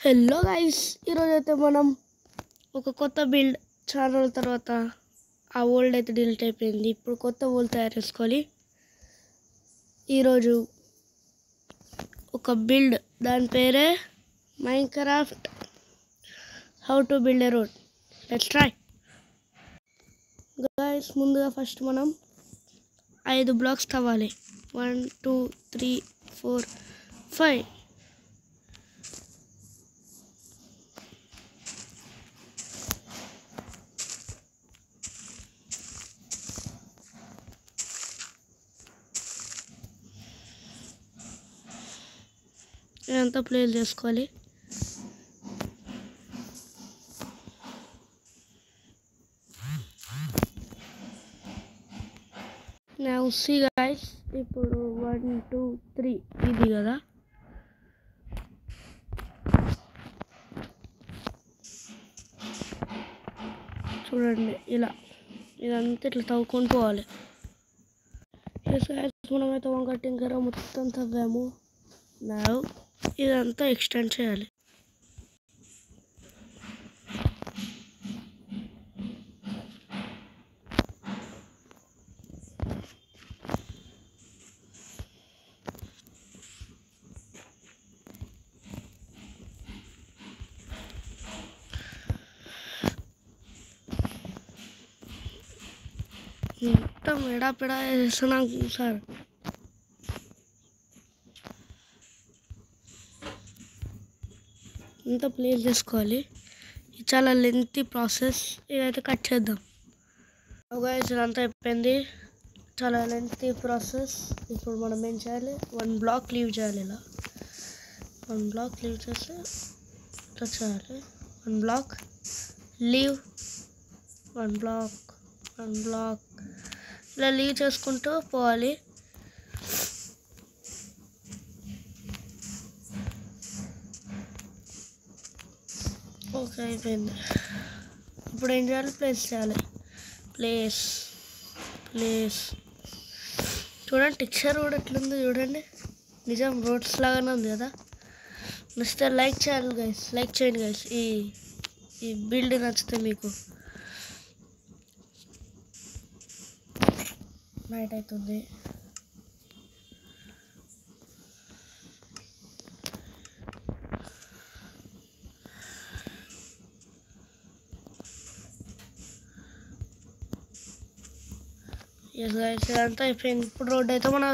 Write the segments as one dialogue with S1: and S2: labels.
S1: Hello guys, ఈరోజైతే మనం ఒక కొత్త బిల్డ్ చాలా రోజుల తర్వాత ఆ ఓల్డ్ అయితే డిలీట్ అయిపోయింది. ఇప్పుడు కొత్త ఓల్డ్ తయారు చేసుకోవాలి. ఈరోజు ఒక బిల్డ్, దాని పేరే Minecraft how to build a road. Let's try guys. ముందుగా ఫస్ట్ మనం 5 బ్లాక్స్ తవ్వాలి. 1 2 3 4 5. ఇదంతా ప్లేస్ చేసుకోవాలి. Now see guys, ఇప్పుడు 1 2 3 ఇది కదా. చూడండి, ఇదంతా ఇట్లా తవ్వుకొని పోవాలి. మనమైతే వంక టింకర మొత్తం తవ్వాము. Now ఇదంతా ఎక్స్టెండ్ చేయాలి. మొత్తం ఎడాపెడా చేస్తున్నాం సార్. ఇంత ప్లేస్ చేసుకోవాలి. ఇది చాలా లెంతీ ప్రాసెస్. ఇదైతే కట్ చేద్దాం. ఇదంతా అయిపోయింది. చాలా లెంతీ ప్రాసెస్. ఇప్పుడు మనం ఏం చేయాలి, 1 బ్లాక్ లీవ్ చేయాలి. ఇలా 1 బ్లాక్ లీవ్ చేస్తే ఇట్లా చేయాలి. 1 బ్లాక్ లీవ్, 1 బ్లాక్, 1 బ్లాక్, ఇలా లీవ్ చేసుకుంటూ పోవాలి. ఓకే, అయిపోయింది. ఇప్పుడు ఏం చేయాలి, ప్లేస్ చేయాలి. ప్లేస్ చూడండి, టెక్స్చర్ కూడా ఎట్లుందో చూడండి. నిజం రోడ్స్ లాగానే ఉంది కదా. నచ్చితే లైక్ చేయాలి గైస్, లైక్ చేయండి గైస్. ఈ బిల్డ్ నచ్చితే మీకు. నైట్ అవుతుంది. ఇదంతా అయిపోయింది. ఇప్పుడు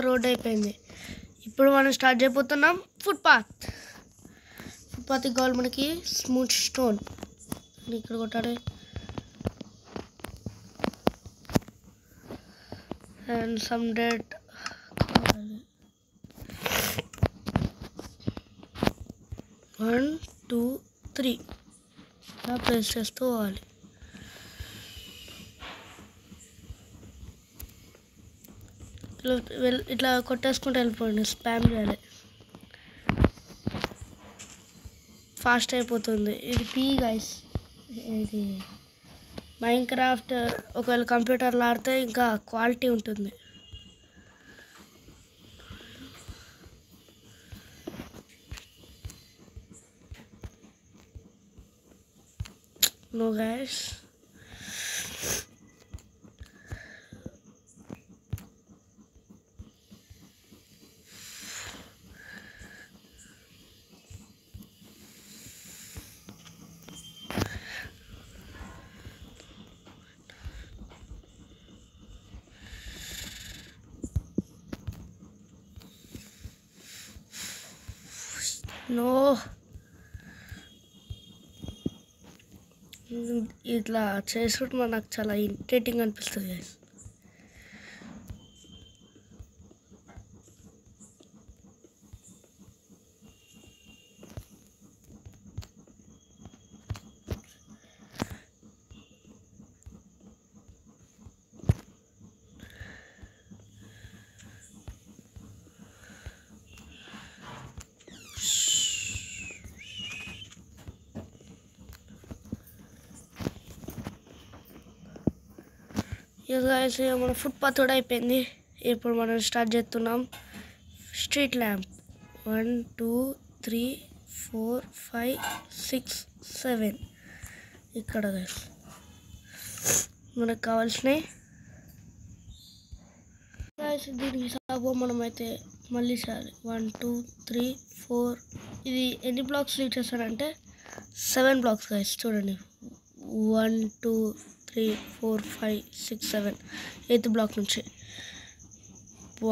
S1: రోడ్ అయిపోయింది. ఇప్పుడు మనం స్టార్ట్ చేయబోతున్నాం ఫుట్పాత్ కావాలి మనకి. స్మూత్ స్టోన్ ఇక్కడ కొట్టాలి. అండ్ సమ్ డెట్ కావాలి. 1 2 3 ఇలా ప్లేస్ చేస్తూ పోవాలి. ఇట్లా కొట్టేసుకుంటూ వెళ్ళిపోండి. స్పామ్ చేయాలి, ఫాస్ట్ అయిపోతుంది. ఇది పీ గైస్. ఇది మైన్క్రాఫ్ట్ ఒకవేళ కంప్యూటర్లో ఆడితే ఇంకా క్వాలిటీ ఉంటుంది. No guys, no. ఇట్లా చేసుకుంటే నాకు చాలా ఇరిటేటింగ్ అనిపిస్తుంది గైస్. మన ఫుట్పాత్ కూడా అయిపోయింది. ఇప్పుడు మనం స్టార్ట్ చేస్తున్నాం స్ట్రీట్ ల్యాంప్. 1 2 3 4 5 6 7 ఇక్కడ గైస్ మనకు కావాల్సినవి గైస్. దీనికి సాగు మనమైతే మళ్ళీ చేయాలి. 1 2 3 4 ఇది ఎన్ని బ్లాక్స్ లీవ్ చేస్తారంటే 7 బ్లాక్స్ గైస్. చూడండి 1 2 3 4 5 6 7 8th బ్లాక్ నుంచి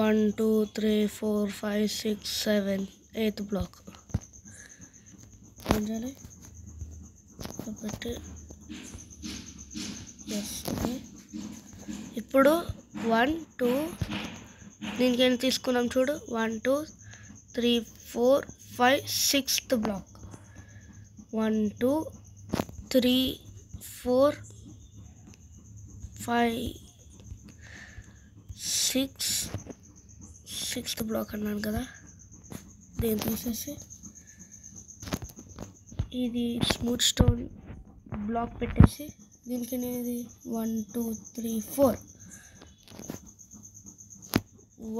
S1: 1 2 3 4 5 6 7 8th బ్లాక్ చేయాలి. పెట్టి ఇప్పుడు 1 2 దీనికి ఏం తీసుకున్నాం చూడు 1 2 3 4 5 6th బ్లాక్ 1 2 3 4 5 6 6th బ్లాక్ అన్నాను కదా. దీన్ని తీసేసి ఇది స్మూత్ స్టోన్ బ్లాక్ పెట్టేసి దీనికి అనేది 1 2 3 4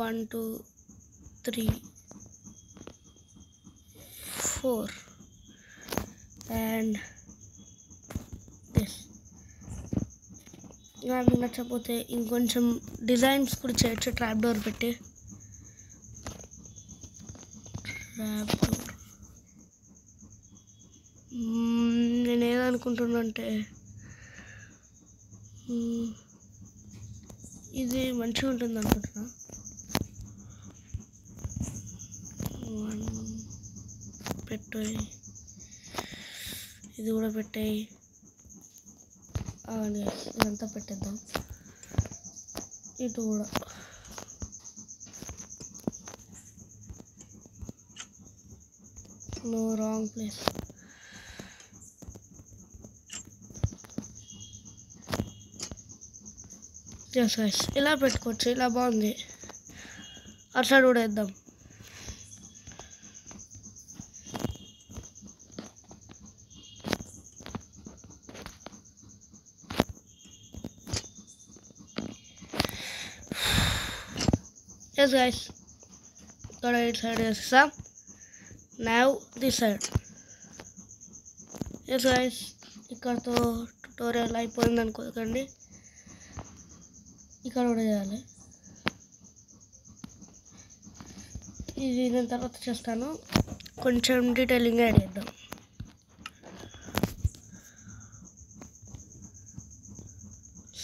S1: 1 2 3 4 అండ్ దిస్. నాకు నచ్చకపోతే ఇంకొంచెం డిజైన్స్ కూడా చేయొచ్చు. ట్రాప్ డోర్ పెట్టి ట్రాప్ డోర్ నేను ఏదనుకుంటున్నా అంటే ఇది మంచిగా ఉంటుంది అనుకుంటున్నా. పెట్టాయి ఇది కూడా పెట్టాయి. ఇదంతా పెట్టేద్దాం. ఇటు కూడా no wrong place. Yes guys ఇలా పెట్టుకోవచ్చు. ఇలా బాగుంది. అటు సైడ్ కూడా వేద్దాం. ఎస్ గైస్ ఇక్కడ ఇటు సైడ్ వేస్తాం. Now this side. Yes guys ఇక్కడతో ట్యూటోరియల్ అయిపోయింది అనుకోకండి. ఇక్కడ కూడా చేయాలి. ఇది నేను తర్వాత చేస్తాను. కొంచెం డీటెయిలింగ్ యాడ్ చేద్దాం.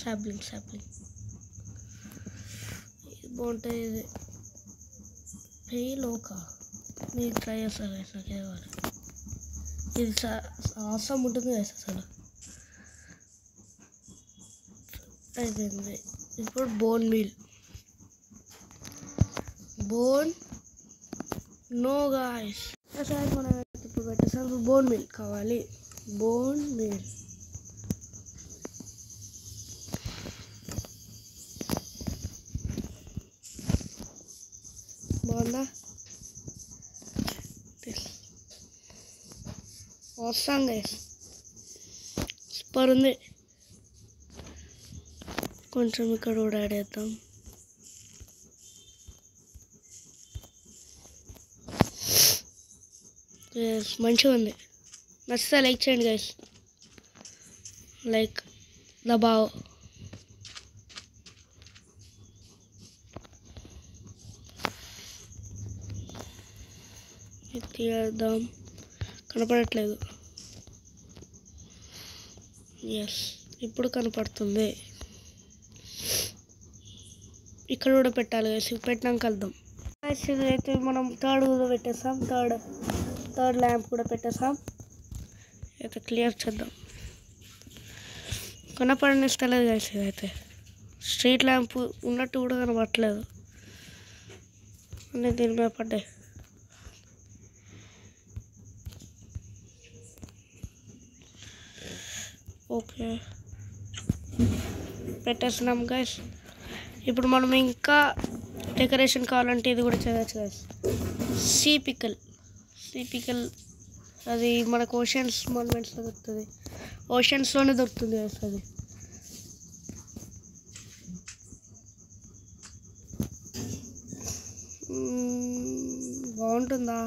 S1: సాప్లింగ్ ఇది బాగుంటుంది. ఇది పేలోకా మీరు ట్రై చేస్తారు గైస్. నాకు కావాలి. ఇది అవసరం ఉంటుంది గైస్. అసలు అయిపోయింది. ఇప్పుడు బోన్ మీల్ నో గాయస్. మనం ఇప్పుడు పెట్టేసారి బోన్ మీల్ కావాలి. బోన్ మీల్ బాగుందా? అవసరం గైస్ సూపర్ ఉంది. కొంచెం ఇక్కడ కూడా యాడ్ చేద్దాం. మంచిగా ఉంది. నచ్చితే లైక్ చేయండి గైస్. లైక్ దబావ్. తీద్దాం. కనపడట్లేదు. ఎస్ ఇప్పుడు కనపడుతుంది. ఇక్కడ కూడా పెట్టాలి గైస్. పెట్టినాక కలుద్దాం. అయితే మనం థర్డ్ కూడా పెట్టేస్తాం. థర్డ్ ల్యాంప్ కూడా పెట్టేస్తాం. అయితే క్లియర్ చేద్దాం. కనపడనిస్తలేదు గైస్. ఇదైతే స్ట్రీట్ ల్యాంప్ ఉన్నట్టు కూడా కనపడట్లేదు. అన్నీ దీని మీద పడ్డాయి. ఓకే పెట్టేస్తున్నాం గైస్. ఇప్పుడు మనం ఇంకా డెకరేషన్ కావాలంటే ఇది కూడా చేయవచ్చు గైస్. సీ పికల్ అది మనకు ఓషన్స్ మాన్యుమెంట్స్లో దొరుకుతుంది. ఓషన్స్లోనే దొరుకుతుంది గైస్. అది బాగుంటుందా?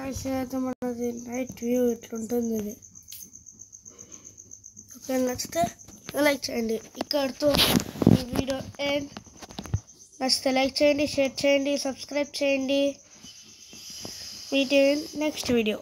S1: అయితే మనది నైట్ వ్యూ ఇట్లుంటుంది. ఇది ఓకే, నచ్చితే లైక్ చేయండి. ఇక్కడితో ఈ వీడియో ఎండ్. నచ్చితే లైక్ చేయండి, షేర్ చేయండి, సబ్స్క్రైబ్ చేయండి. Meet next video.